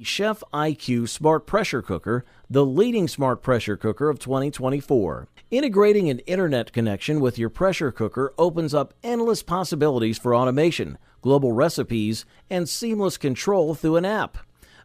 Chef IQ Smart Pressure Cooker, the leading smart pressure cooker of 2024. Integrating an internet connection with your pressure cooker opens up endless possibilities for automation, global recipes, and seamless control through an app.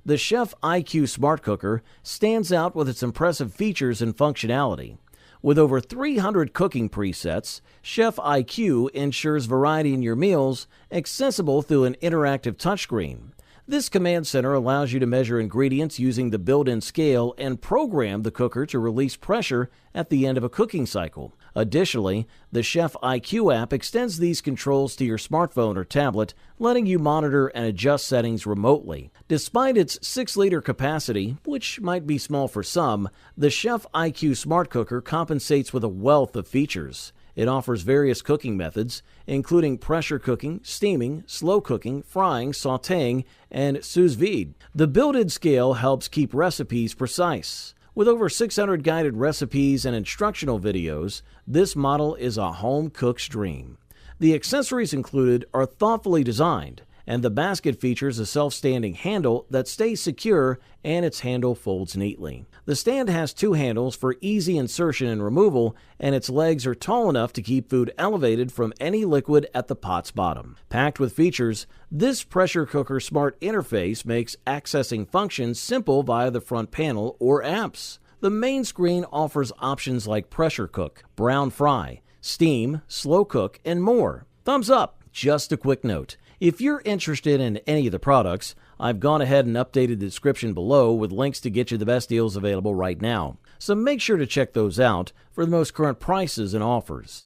The Chef IQ Smart Cooker stands out with its impressive features and functionality. With over 300 cooking presets, Chef IQ ensures variety in your meals, accessible through an interactive touchscreen. This command center allows you to measure ingredients using the built-in scale and program the cooker to release pressure at the end of a cooking cycle. Additionally, the Chef IQ app extends these controls to your smartphone or tablet, letting you monitor and adjust settings remotely. Despite its 6-liter capacity, which might be small for some, the Chef IQ Smart Cooker compensates with a wealth of features. It offers various cooking methods, including pressure cooking, steaming, slow cooking, frying, sautéing, and sous vide. The built-in scale helps keep recipes precise. With over 600 guided recipes and instructional videos, this model is a home cook's dream. The accessories included are thoughtfully designed, and the basket features a self-standing handle that stays secure and its handle folds neatly. The stand has 2 handles for easy insertion and removal, and its legs are tall enough to keep food elevated from any liquid at the pot's bottom. Packed with features, this pressure cooker smart interface makes accessing functions simple via the front panel or apps. The main screen offers options like pressure cook, brown fry, steam, slow cook, and more. Thumbs up! Just a quick note. If you're interested in any of the products, I've gone ahead and updated the description below with links to get you the best deals available right now. So make sure to check those out for the most current prices and offers.